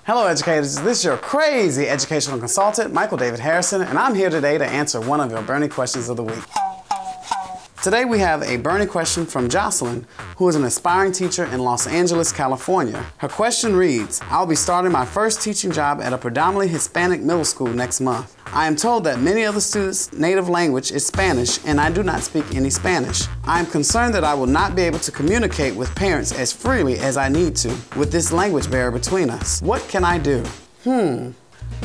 Hello educators, this is your crazy educational consultant, Michael David Harrison, and I'm here today to answer one of your burning questions of the week. Today we have a burning question from Jocelyn, who is an aspiring teacher in Los Angeles, California. Her question reads, I'll be starting my first teaching job at a predominantly Hispanic middle school next month. I am told that many of the students' native language is Spanish and I do not speak any Spanish. I am concerned that I will not be able to communicate with parents as freely as I need to with this language barrier between us. What can I do?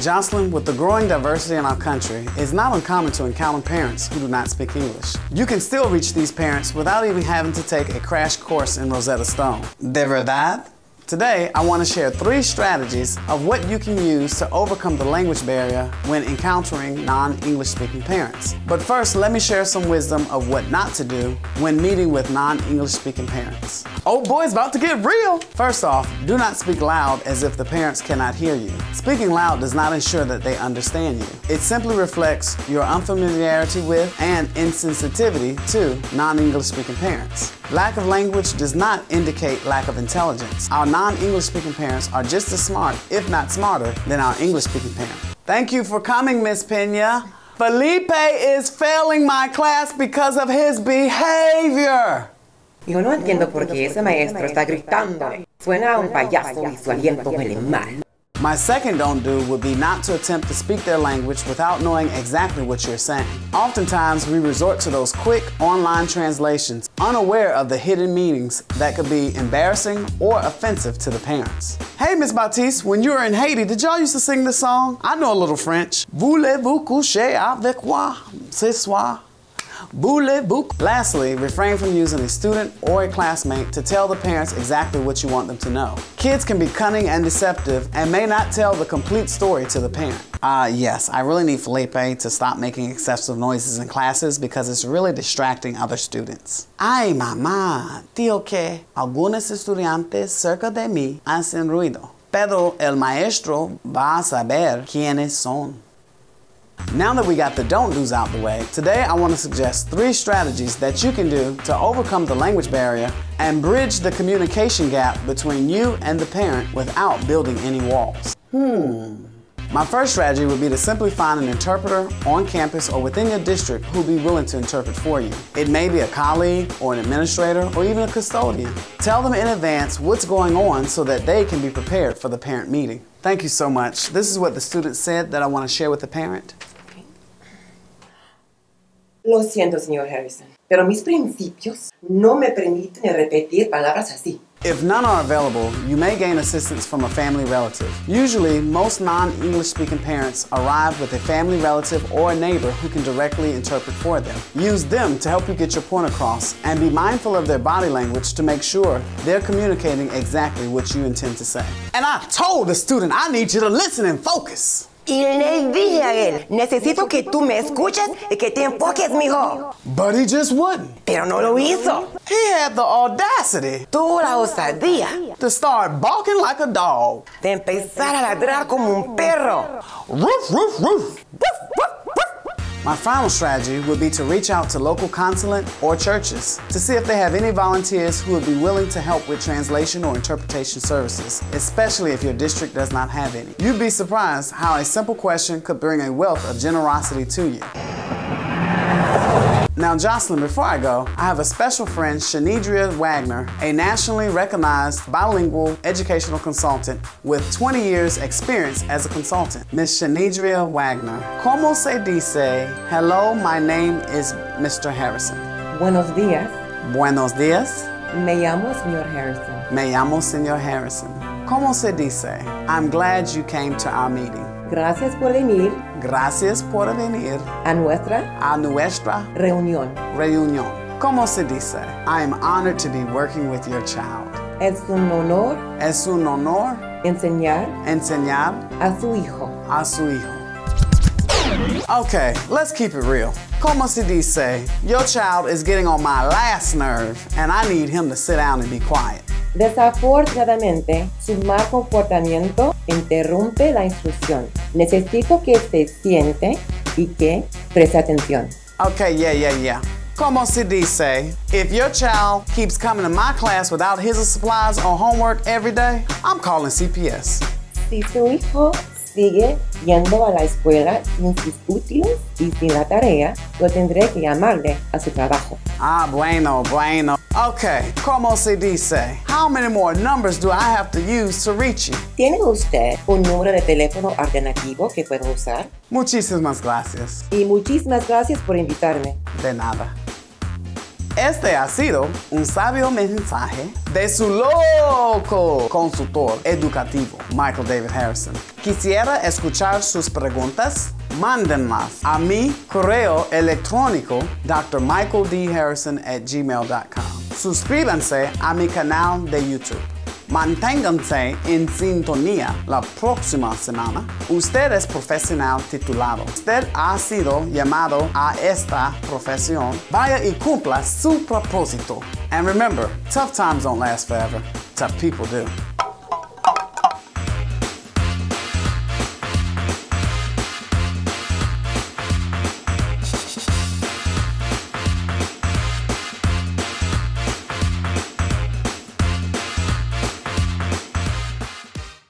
Jocelyn, with the growing diversity in our country, it's not uncommon to encounter parents who do not speak English. You can still reach these parents without even having to take a crash course in Rosetta Stone. De verdad? Today, I want to share 3 strategies of what you can use to overcome the language barrier when encountering non-English speaking parents. But first, let me share some wisdom of what not to do when meeting with non-English speaking parents. Oh boy, it's about to get real! First off, do not speak loud as if the parents cannot hear you. Speaking loud does not ensure that they understand you. It simply reflects your unfamiliarity with and insensitivity to non-English speaking parents. Lack of language does not indicate lack of intelligence. Our non-English speaking parents are just as smart, if not smarter, than our English speaking parents. Thank you for coming, Miss Pena. Felipe is failing my class because of his behavior. Yo no entiendo por qué ese maestro está gritando. Suena a un payaso y su aliento huele mal. My second don't do would be not to attempt to speak their language without knowing exactly what you're saying. Oftentimes, we resort to those quick online translations, unaware of the hidden meanings that could be embarrassing or offensive to the parents. Hey, Miss Baptiste, when you were in Haiti, did y'all used to sing this song? I know a little French. Voulez-vous coucher avec moi ce soir? Voulez-vous? Lastly, refrain from using a student or a classmate to tell the parents exactly what you want them to know. Kids can be cunning and deceptive and may not tell the complete story to the parent. Yes, I really need Felipe to stop making excessive noises in classes because it's really distracting other students. Ay, mamá, tío que algunos estudiantes cerca de mí hacen ruido, pero el maestro va a saber quiénes son. Now that we got the don't do's out the way, today I want to suggest 3 strategies that you can do to overcome the language barrier and bridge the communication gap between you and the parent without building any walls. My first strategy would be to simply find an interpreter on campus or within your district who will be willing to interpret for you. It may be a colleague or an administrator or even a custodian. Tell them in advance what's going on so that they can be prepared for the parent meeting. Thank you so much. This is what the student said that I want to share with the parent. Lo siento, señor Harrison, pero mis principios no me permiten repetir palabras así. If none are available, you may gain assistance from a family relative. Usually, most non-English speaking parents arrive with a family relative or a neighbor who can directly interpret for them. Use them to help you get your point across and be mindful of their body language to make sure they're communicating exactly what you intend to say. And I told the student, I need you to listen and focus. Y le dije a él, necesito que tú me escuches y que te enfoques, mijo. But he just wouldn't. Pero no lo hizo. He had the audacity. Tuvo la osadía To start barking like a dog. de empezar a ladrar como un perro. Roof, roof, roof. My final strategy would be to reach out to local consulate or churches to see if they have any volunteers who would be willing to help with translation or interpretation services, especially if your district does not have any. You'd be surprised how a simple question could bring a wealth of generosity to you. Now, Jocelyn, before I go, I have a special friend, Shanidria Wagner, a nationally recognized bilingual educational consultant with 20 years experience as a consultant. Miss Shanidria Wagner, ¿Cómo se dice? Hello, my name is Mr. Harrison. Buenos días. Buenos días. Me llamo señor Harrison. Me llamo señor Harrison. ¿Cómo se dice? I'm glad you came to our meeting. Gracias por venir Gracias por venir a nuestra reunión. ¿Cómo se dice? I am honored to be working with your child. Es un honor Es un honor enseñar a su hijo. Okay, let's keep it real. ¿Cómo se dice? Your child is getting on my last nerve and I need him to sit down and be quiet. Desafortunadamente, su mal comportamiento interrumpe la instrucción. Necesito que se siente y que preste atención. Okay, yeah. ¿Cómo se dice? If your child keeps coming to my class without his supplies or homework every day, I'm calling CPS. Si su hijo sigue yendo a la escuela sin sus útiles y sin la tarea, yo tendré que llamarle a su trabajo. Ah, bueno. Okay, como se dice? How many more numbers do I have to use to reach you? ¿Tiene usted un número de teléfono alternativo que puedo usar? Muchísimas gracias. Y muchísimas gracias por invitarme. De nada. Este ha sido un sabio mensaje de su loco consultor educativo, Michael David Harrison. Quisiera escuchar sus preguntas. Mándenlas a mi correo electrónico drmichaeldharrison@gmail.com. Suscríbanse a mi canal de YouTube. Manténganse en sintonía la próxima semana. Usted es profesional titulado. Usted ha sido llamado a esta profesión. Vaya y cumpla su propósito. And remember, tough times don't last forever. Tough people do.